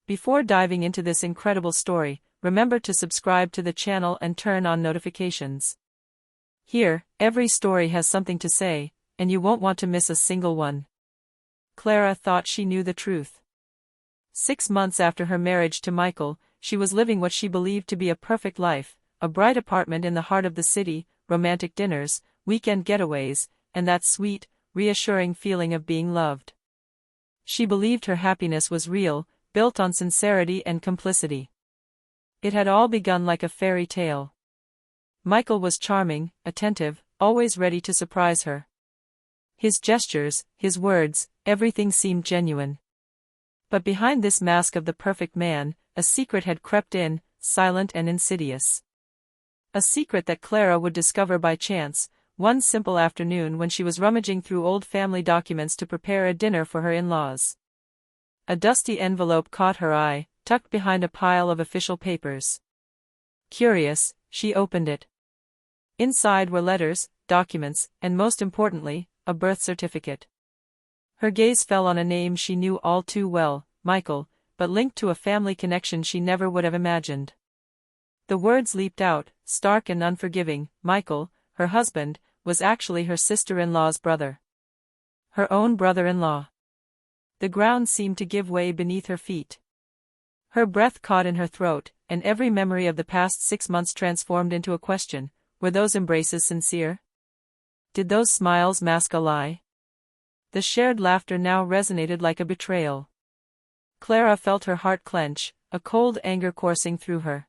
Before diving into this incredible story, remember to subscribe to the channel and turn on notifications. Here, every story has something to say, and you won't want to miss a single one. Clara thought she knew the truth. 6 months after her marriage to Michael, she was living what she believed to be a perfect life, a bright apartment in the heart of the city, romantic dinners, weekend getaways, and that sweet, reassuring feeling of being loved. She believed her happiness was real, built on sincerity and complicity. It had all begun like a fairy tale. Michael was charming, attentive, always ready to surprise her. His gestures, his words, everything seemed genuine. But behind this mask of the perfect man, a secret had crept in, silent and insidious. A secret that Clara would discover by chance, one simple afternoon when she was rummaging through old family documents to prepare a dinner for her in-laws. A dusty envelope caught her eye, tucked behind a pile of official papers. Curious, she opened it. Inside were letters, documents, and most importantly, a birth certificate. Her gaze fell on a name she knew all too well, Michael, but linked to a family connection she never would have imagined. The words leaped out, stark and unforgiving. Michael, her husband, was actually her sister-in-law's brother. Her own brother-in-law. The ground seemed to give way beneath her feet. Her breath caught in her throat, and every memory of the past 6 months transformed into a question: were those embraces sincere? Did those smiles mask a lie? The shared laughter now resonated like a betrayal. Clara felt her heart clench, a cold anger coursing through her.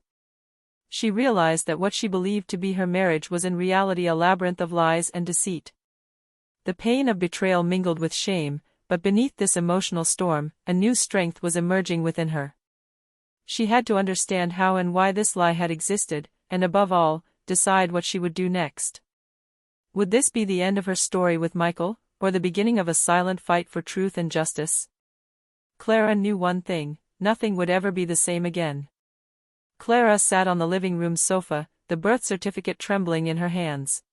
She realized that what she believed to be her marriage was in reality a labyrinth of lies and deceit. The pain of betrayal mingled with shame, but beneath this emotional storm, a new strength was emerging within her. She had to understand how and why this lie had existed, and above all, decide what she would do next. Would this be the end of her story with Michael, or the beginning of a silent fight for truth and justice? Clara knew one thing: nothing would ever be the same again. Clara sat on the living room sofa, the birth certificate trembling in her hands.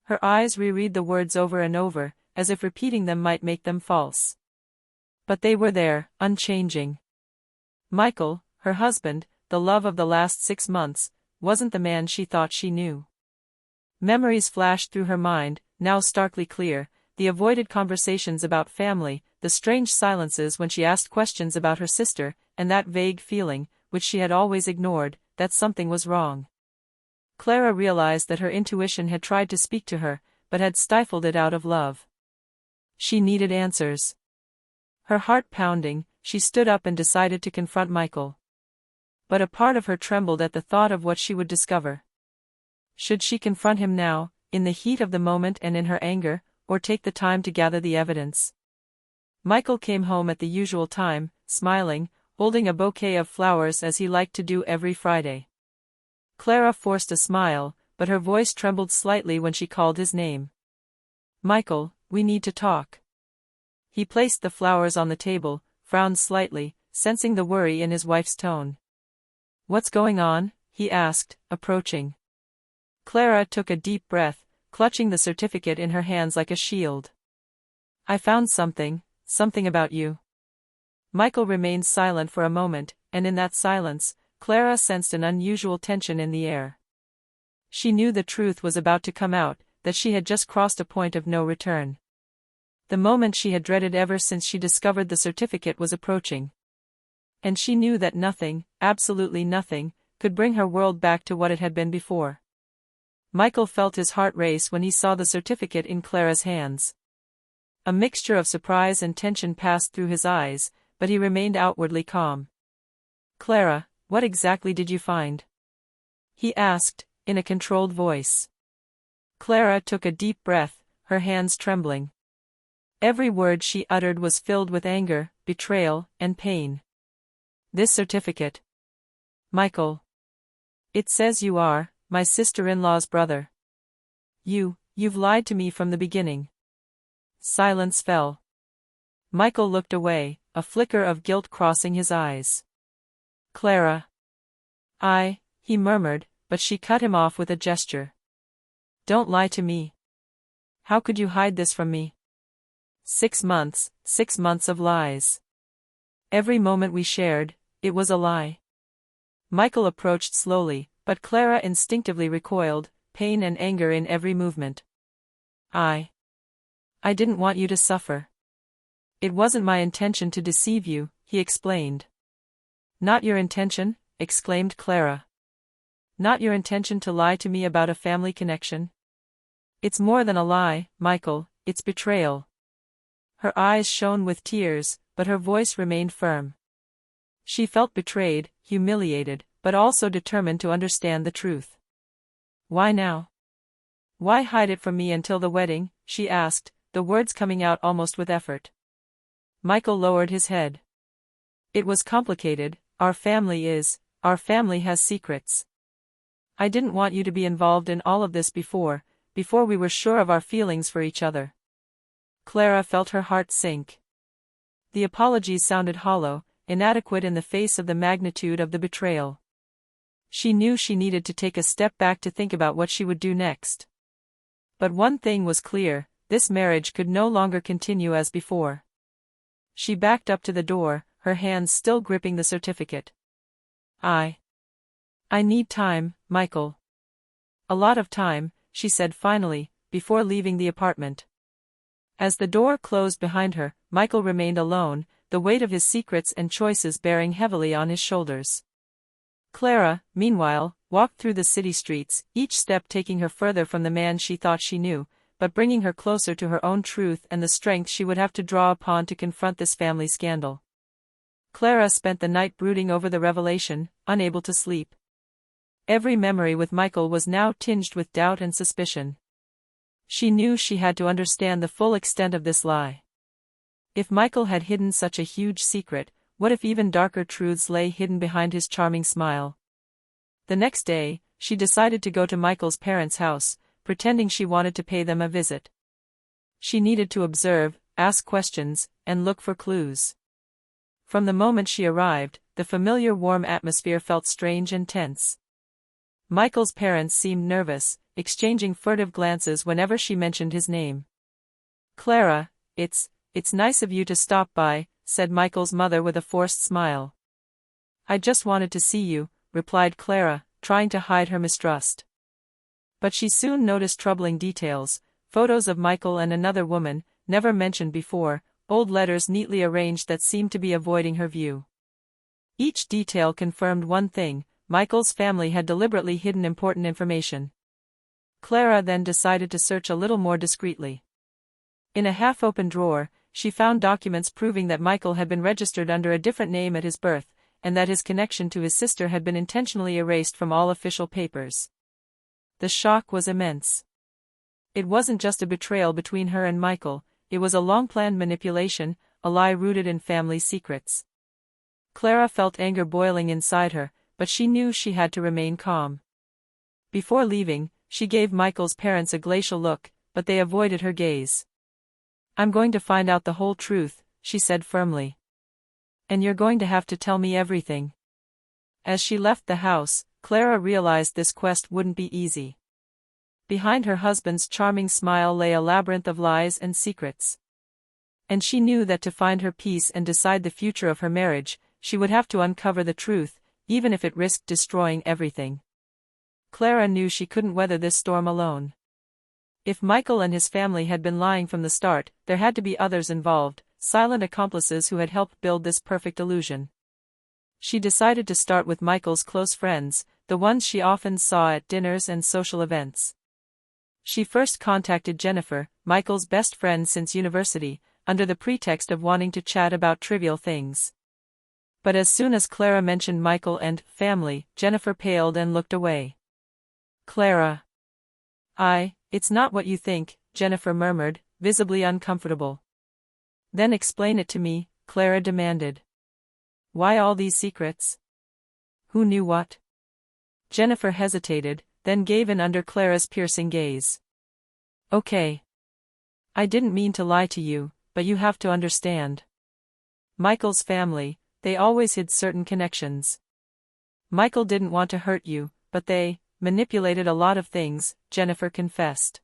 Her eyes reread the words over and over, as if repeating them might make them false. But they were there, unchanging. Michael, her husband, the love of the last 6 months, wasn't the man she thought she knew. Memories flashed through her mind, now starkly clear: the avoided conversations about family, the strange silences when she asked questions about her sister, and that vague feeling, which she had always ignored, that something was wrong. Clara realized that her intuition had tried to speak to her, but had stifled it out of love. She needed answers. Her heart pounding, she stood up and decided to confront Michael. But a part of her trembled at the thought of what she would discover. Should she confront him now, in the heat of the moment and in her anger, or take the time to gather the evidence? Michael came home at the usual time, smiling, holding a bouquet of flowers as he liked to do every Friday. Clara forced a smile, but her voice trembled slightly when she called his name. "Michael, we need to talk." He placed the flowers on the table, frowned slightly, sensing the worry in his wife's tone. "What's going on?" he asked, approaching. Clara took a deep breath, clutching the certificate in her hands like a shield. "I found something about you." Michael remained silent for a moment, and in that silence, Clara sensed an unusual tension in the air. She knew the truth was about to come out, that she had just crossed a point of no return. The moment she had dreaded ever since she discovered the certificate was approaching. And she knew that nothing, absolutely nothing, could bring her world back to what it had been before. Michael felt his heart race when he saw the certificate in Clara's hands. A mixture of surprise and tension passed through his eyes, but he remained outwardly calm. "Clara, what exactly did you find?" he asked, in a controlled voice. Clara took a deep breath, her hands trembling. Every word she uttered was filled with anger, betrayal, and pain. "This certificate. Michael. It says you are my sister-in-law's brother. You've lied to me from the beginning." Silence fell. Michael looked away, a flicker of guilt crossing his eyes. "Clara." He murmured, but she cut him off with a gesture. "Don't lie to me. How could you hide this from me? 6 months of lies. Every moment we shared, It was a lie. Michael approached slowly, but Clara instinctively recoiled, pain and anger in every movement. I didn't want you to suffer. It wasn't my intention to deceive you, he explained. Not your intention? Exclaimed Clara. Not your intention to lie to me about a family connection? It's more than a lie, Michael, it's betrayal. Her eyes shone with tears, but her voice remained firm. She felt betrayed, humiliated, but also determined to understand the truth. Why now? Why hide it from me until the wedding? She asked, the words coming out almost with effort. Michael lowered his head. It was complicated. Our family has secrets. I didn't want you to be involved in all of this before we were sure of our feelings for each other. Clara felt her heart sink. The apologies sounded hollow, inadequate in the face of the magnitude of the betrayal. She knew she needed to take a step back to think about what she would do next. But one thing was clear, this marriage could no longer continue as before. She backed up to the door, her hands still gripping the certificate. I need time, Michael. A lot of time, she said finally, before leaving the apartment. As the door closed behind her, Michael remained alone, the weight of his secrets and choices bearing heavily on his shoulders. Clara, meanwhile, walked through the city streets, each step taking her further from the man she thought she knew, but bringing her closer to her own truth and the strength she would have to draw upon to confront this family scandal. Clara spent the night brooding over the revelation, unable to sleep. Every memory with Michael was now tinged with doubt and suspicion. She knew she had to understand the full extent of this lie. If Michael had hidden such a huge secret, what if even darker truths lay hidden behind his charming smile? The next day, she decided to go to Michael's parents' house, pretending she wanted to pay them a visit. She needed to observe, ask questions, and look for clues. From the moment she arrived, the familiar warm atmosphere felt strange and tense. Michael's parents seemed nervous, exchanging furtive glances whenever she mentioned his name. Clara, it's nice of you to stop by, said Michael's mother with a forced smile. I just wanted to see you, replied Clara, trying to hide her mistrust. But she soon noticed troubling details, photos of Michael and another woman, never mentioned before, old letters neatly arranged that seemed to be avoiding her view. Each detail confirmed one thing, Michael's family had deliberately hidden important information. Clara then decided to search a little more discreetly. In a half-open drawer, she found documents proving that Michael had been registered under a different name at his birth, and that his connection to his sister had been intentionally erased from all official papers. The shock was immense. It wasn't just a betrayal between her and Michael, it was a long-planned manipulation, a lie rooted in family secrets. Clara felt anger boiling inside her, but she knew she had to remain calm. Before leaving, she gave Michael's parents a glacial look, but they avoided her gaze. I'm going to find out the whole truth, she said firmly. And you're going to have to tell me everything. As she left the house, Clara realized this quest wouldn't be easy. Behind her husband's charming smile lay a labyrinth of lies and secrets. And she knew that to find her peace and decide the future of her marriage, she would have to uncover the truth, even if it risked destroying everything. Clara knew she couldn't weather this storm alone. If Michael and his family had been lying from the start, there had to be others involved, silent accomplices who had helped build this perfect illusion. She decided to start with Michael's close friends, the ones she often saw at dinners and social events. She first contacted Jennifer, Michael's best friend since university, under the pretext of wanting to chat about trivial things. But as soon as Clara mentioned Michael and family, Jennifer paled and looked away. Clara. It's not what you think, Jennifer murmured, visibly uncomfortable. Then explain it to me, Clara demanded. Why all these secrets? Who knew what? Jennifer hesitated, then gave in under Clara's piercing gaze. Okay. I didn't mean to lie to you, but you have to understand. Michael's family, they always hid certain connections. Michael didn't want to hurt you, but they manipulated a lot of things, Jennifer confessed.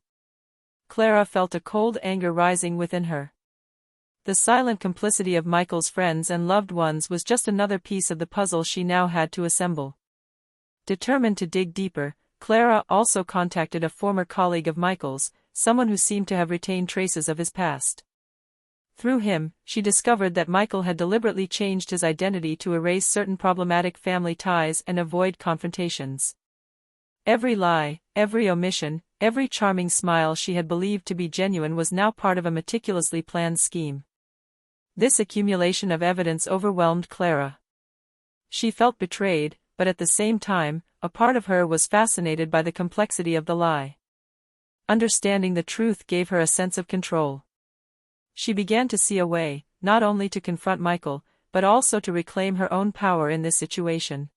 Clara felt a cold anger rising within her. The silent complicity of Michael's friends and loved ones was just another piece of the puzzle she now had to assemble. Determined to dig deeper, Clara also contacted a former colleague of Michael's, someone who seemed to have retained traces of his past. Through him, she discovered that Michael had deliberately changed his identity to erase certain problematic family ties and avoid confrontations. Every lie, every omission, every charming smile she had believed to be genuine was now part of a meticulously planned scheme. This accumulation of evidence overwhelmed Clara. She felt betrayed, but at the same time, a part of her was fascinated by the complexity of the lie. Understanding the truth gave her a sense of control. She began to see a way, not only to confront Michael, but also to reclaim her own power in this situation.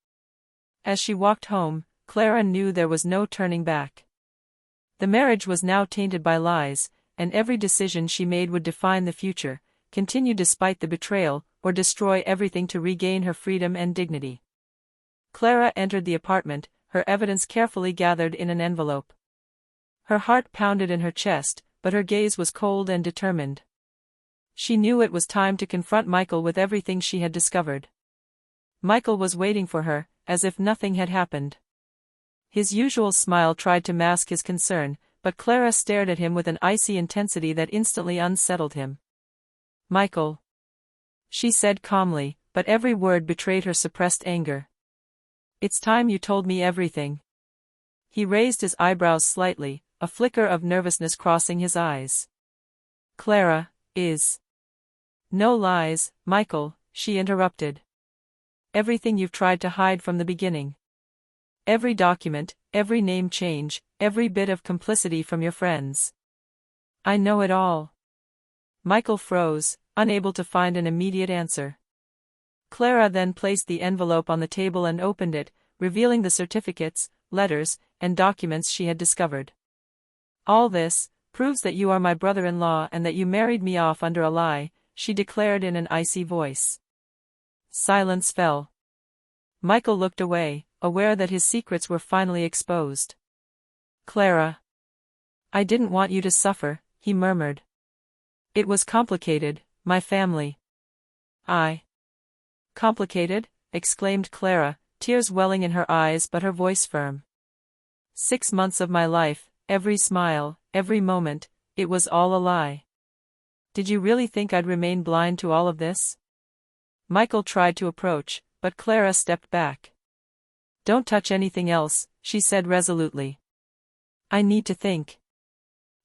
As she walked home, Clara knew there was no turning back. The marriage was now tainted by lies, and every decision she made would define the future, continue despite the betrayal, or destroy everything to regain her freedom and dignity. Clara entered the apartment, her evidence carefully gathered in an envelope. Her heart pounded in her chest, but her gaze was cold and determined. She knew it was time to confront Michael with everything she had discovered. Michael was waiting for her, as if nothing had happened. His usual smile tried to mask his concern, but Clara stared at him with an icy intensity that instantly unsettled him. "Michael," she said calmly, but every word betrayed her suppressed anger. "It's time you told me everything." He raised his eyebrows slightly, a flicker of nervousness crossing his eyes. "Clara, is..." "No lies, Michael," she interrupted. "Everything you've tried to hide from the beginning. Every document, every name change, every bit of complicity from your friends. I know it all." Michael froze, unable to find an immediate answer. Clara then placed the envelope on the table and opened it, revealing the certificates, letters, and documents she had discovered. "All this proves that you are my brother-in-law and that you married me off under a lie," she declared in an icy voice. Silence fell. Michael looked away, aware that his secrets were finally exposed. "Clara, I didn't want you to suffer," he murmured. "It was complicated, my family." "Complicated?" exclaimed Clara, tears welling in her eyes but her voice firm. 6 months of my life, every smile, every moment, it was all a lie. Did you really think I'd remain blind to all of this?" Michael tried to approach, but Clara stepped back. "Don't touch anything else," she said resolutely. "I need to think.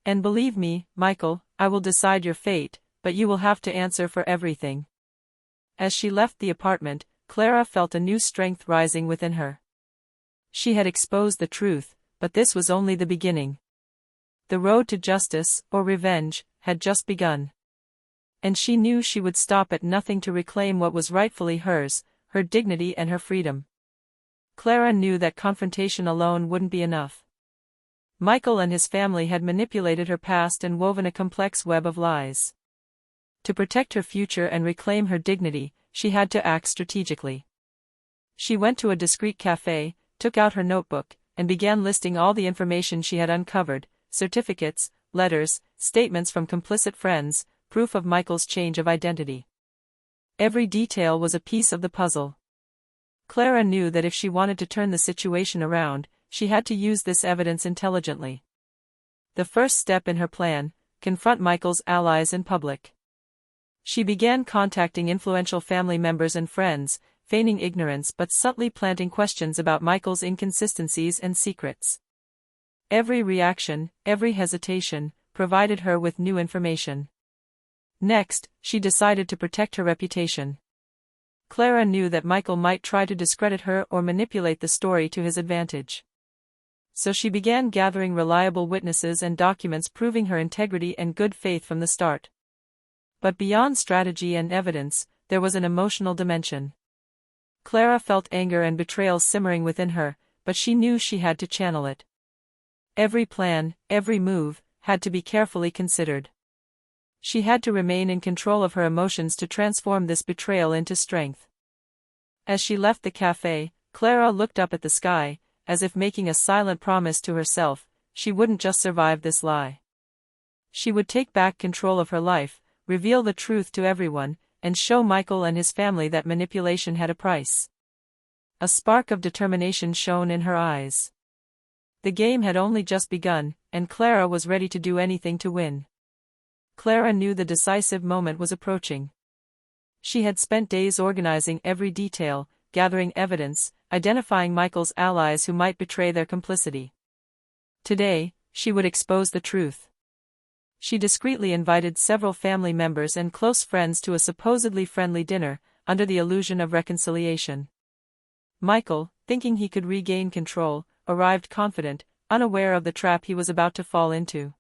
And believe me, Michael, I will decide your fate, but you will have to answer for everything." As she left the apartment, Clara felt a new strength rising within her. She had exposed the truth, but this was only the beginning. The road to justice, or revenge, had just begun. And she knew she would stop at nothing to reclaim what was rightfully hers, her dignity and her freedom. Clara knew that confrontation alone wouldn't be enough. Michael and his family had manipulated her past and woven a complex web of lies. To protect her future and reclaim her dignity, she had to act strategically. She went to a discreet cafe, took out her notebook, and began listing all the information she had uncovered: certificates, letters, statements from complicit friends, proof of Michael's change of identity. Every detail was a piece of the puzzle. Clara knew that if she wanted to turn the situation around, she had to use this evidence intelligently. The first step in her plan: confront Michael's allies in public. She began contacting influential family members and friends, feigning ignorance but subtly planting questions about Michael's inconsistencies and secrets. Every reaction, every hesitation, provided her with new information. Next, she decided to protect her reputation. Clara knew that Michael might try to discredit her or manipulate the story to his advantage. So she began gathering reliable witnesses and documents proving her integrity and good faith from the start. But beyond strategy and evidence, there was an emotional dimension. Clara felt anger and betrayal simmering within her, but she knew she had to channel it. Every plan, every move, had to be carefully considered. She had to remain in control of her emotions to transform this betrayal into strength. As she left the cafe, Clara looked up at the sky, as if making a silent promise to herself: she wouldn't just survive this lie. She would take back control of her life, reveal the truth to everyone, and show Michael and his family that manipulation had a price. A spark of determination shone in her eyes. The game had only just begun, and Clara was ready to do anything to win. Clara knew the decisive moment was approaching. She had spent days organizing every detail, gathering evidence, identifying Michael's allies who might betray their complicity. Today, she would expose the truth. She discreetly invited several family members and close friends to a supposedly friendly dinner, under the illusion of reconciliation. Michael, thinking he could regain control, arrived confident, unaware of the trap he was about to fall into.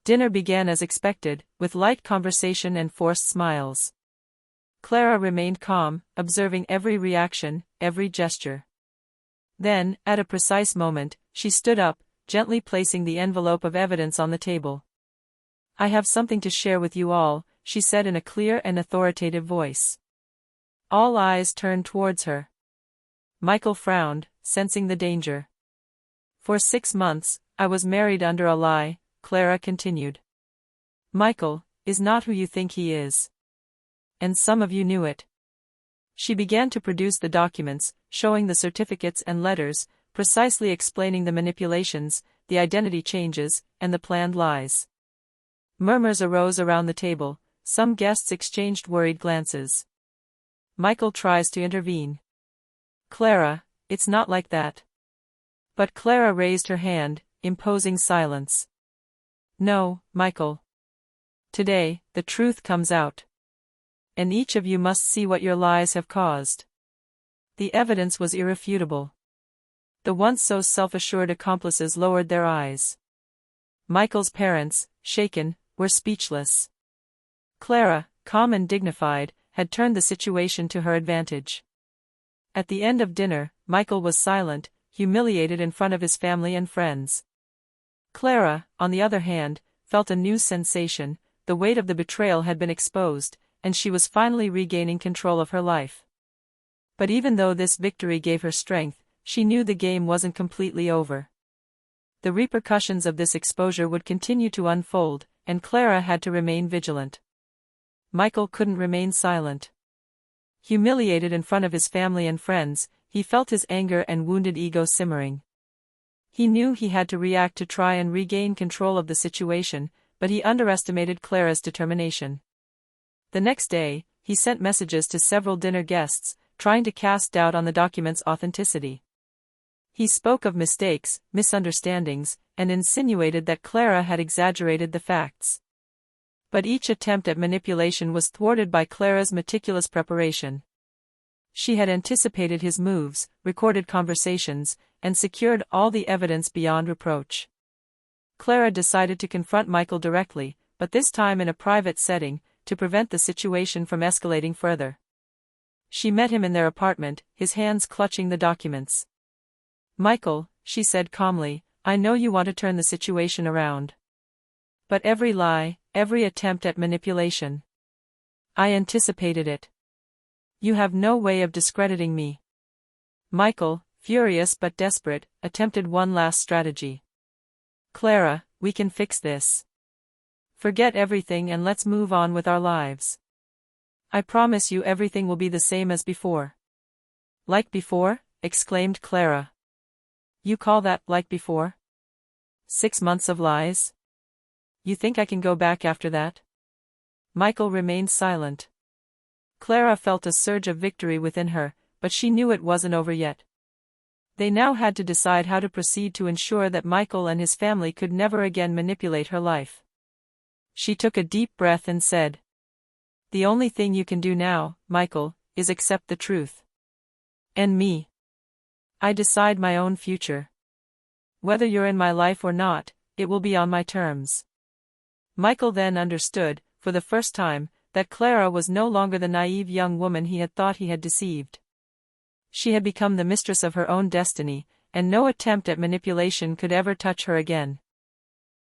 Dinner began as expected, with light conversation and forced smiles. Clara remained calm, observing every reaction, every gesture. Then, at a precise moment, she stood up, gently placing the envelope of evidence on the table. "I have something to share with you all," she said in a clear and authoritative voice. All eyes turned towards her. Michael frowned, sensing the danger. "For 6 months, I was married under a lie," Clara continued. "Michael is not who you think he is. And some of you knew it." She began to produce the documents, showing the certificates and letters, precisely explaining the manipulations, the identity changes, and the planned lies. Murmurs arose around the table, some guests exchanged worried glances. Michael tries to intervene. "Clara, it's not like that." But Clara raised her hand, imposing silence. "No, Michael. Today, the truth comes out. And each of you must see what your lies have caused." The evidence was irrefutable. The once so self-assured accomplices lowered their eyes. Michael's parents, shaken, were speechless. Clara, calm and dignified, had turned the situation to her advantage. At the end of dinner, Michael was silent, humiliated in front of his family and friends. Clara, on the other hand, felt a new sensation. The weight of the betrayal had been exposed, and she was finally regaining control of her life. But even though this victory gave her strength, she knew the game wasn't completely over. The repercussions of this exposure would continue to unfold, and Clara had to remain vigilant. Michael couldn't remain silent. Humiliated in front of his family and friends, he felt his anger and wounded ego simmering. He knew he had to react to try and regain control of the situation, but he underestimated Clara's determination. The next day, he sent messages to several dinner guests, trying to cast doubt on the document's authenticity. He spoke of mistakes, misunderstandings, and insinuated that Clara had exaggerated the facts. But each attempt at manipulation was thwarted by Clara's meticulous preparation. She had anticipated his moves, recorded conversations, and secured all the evidence beyond reproach. Clara decided to confront Michael directly, but this time in a private setting, to prevent the situation from escalating further. She met him in their apartment, his hands clutching the documents. "Michael," she said calmly, "I know you want to turn the situation around. But every lie, every attempt at manipulation. I anticipated it. You have no way of discrediting me." Michael, furious but desperate, attempted one last strategy. "Clara, we can fix this. Forget everything and let's move on with our lives. I promise you everything will be the same as before." "Like before?" exclaimed Clara. "You call that like before? 6 months of lies? You think I can go back after that?" Michael remained silent. Clara felt a surge of victory within her, but she knew it wasn't over yet. They now had to decide how to proceed to ensure that Michael and his family could never again manipulate her life. She took a deep breath and said, "The only thing you can do now, Michael, is accept the truth. And me. I decide my own future. Whether you're in my life or not, it will be on my terms." Michael then understood, for the first time, that Clara was no longer the naive young woman he had thought he had deceived. She had become the mistress of her own destiny, and no attempt at manipulation could ever touch her again.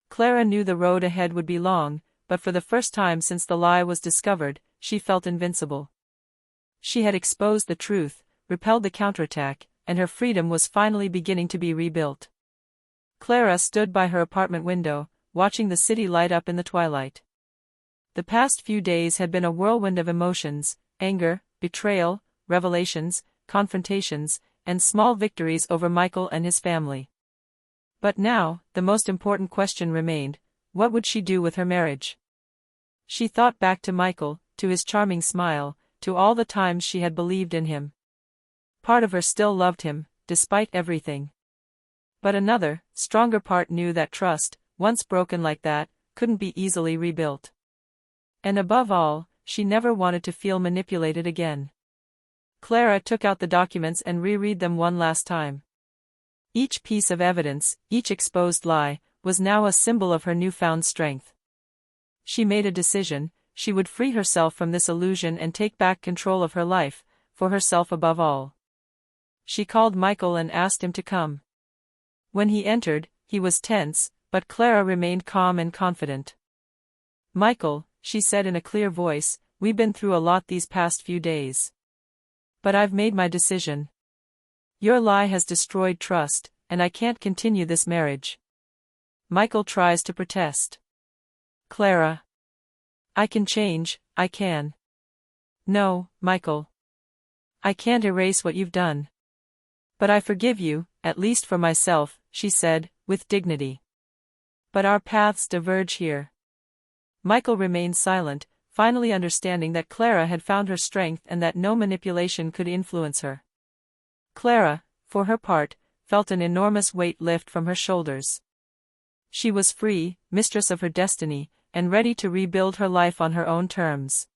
Clara knew the road ahead would be long, but for the first time since the lie was discovered, she felt invincible. She had exposed the truth, repelled the counterattack, and her freedom was finally beginning to be rebuilt. Clara stood by her apartment window, watching the city light up in the twilight. The past few days had been a whirlwind of emotions: anger, betrayal, revelations, confrontations, and small victories over Michael and his family. But now, the most important question remained: what would she do with her marriage? She thought back to Michael, to his charming smile, to all the times she had believed in him. Part of her still loved him, despite everything. But another, stronger part knew that trust, once broken like that, couldn't be easily rebuilt. And above all, she never wanted to feel manipulated again. Clara took out the documents and reread them one last time. Each piece of evidence, each exposed lie, was now a symbol of her newfound strength. She made a decision: she would free herself from this illusion and take back control of her life, for herself above all. She called Michael and asked him to come. When he entered, he was tense, but Clara remained calm and confident. "Michael," she said in a clear voice, "we've been through a lot these past few days. But I've made my decision. Your lie has destroyed trust, and I can't continue this marriage." Michael tries to protest. "Clara. I can change, I can." "No, Michael. I can't erase what you've done. But I forgive you, at least for myself," she said, with dignity. "But our paths diverge here." Michael remained silent, finally understanding that Clara had found her strength and that no manipulation could influence her. Clara, for her part, felt an enormous weight lift from her shoulders. She was free, mistress of her destiny, and ready to rebuild her life on her own terms.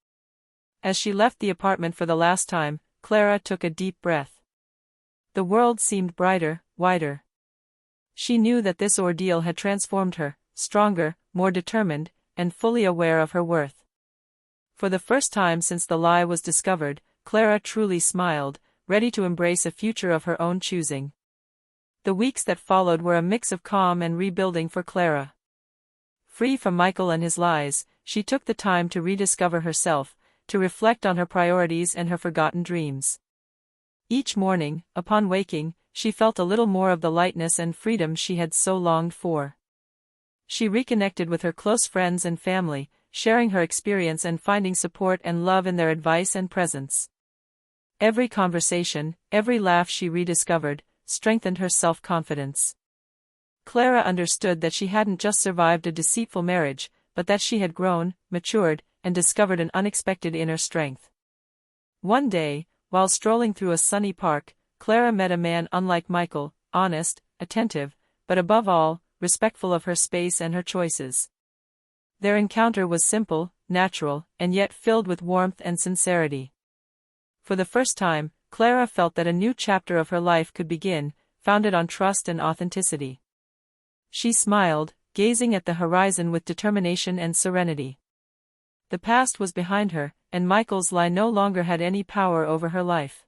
As she left the apartment for the last time, Clara took a deep breath. The world seemed brighter, wider. She knew that this ordeal had transformed her, stronger, more determined, and fully aware of her worth. For the first time since the lie was discovered, Clara truly smiled, ready to embrace a future of her own choosing. The weeks that followed were a mix of calm and rebuilding for Clara. Free from Michael and his lies, she took the time to rediscover herself, to reflect on her priorities and her forgotten dreams. Each morning, upon waking, she felt a little more of the lightness and freedom she had so longed for. She reconnected with her close friends and family, sharing her experience and finding support and love in their advice and presence. Every conversation, every laugh she rediscovered, strengthened her self-confidence. Clara understood that she hadn't just survived a deceitful marriage, but that she had grown, matured, and discovered an unexpected inner strength. One day, while strolling through a sunny park, Clara met a man unlike Michael: honest, attentive, but above all, respectful of her space and her choices. Their encounter was simple, natural, and yet filled with warmth and sincerity. For the first time, Clara felt that a new chapter of her life could begin, founded on trust and authenticity. She smiled, gazing at the horizon with determination and serenity. The past was behind her, and Michael's lie no longer had any power over her life.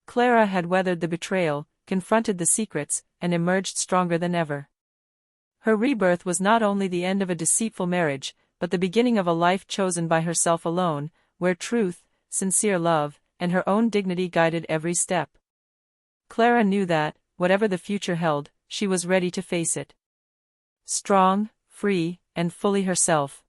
Clara had weathered the betrayal, confronted the secrets, and emerged stronger than ever. Her rebirth was not only the end of a deceitful marriage, but the beginning of a life chosen by herself alone, where truth, sincere love, and her own dignity guided every step. Clara knew that, whatever the future held, she was ready to face it. Strong, free, and fully herself.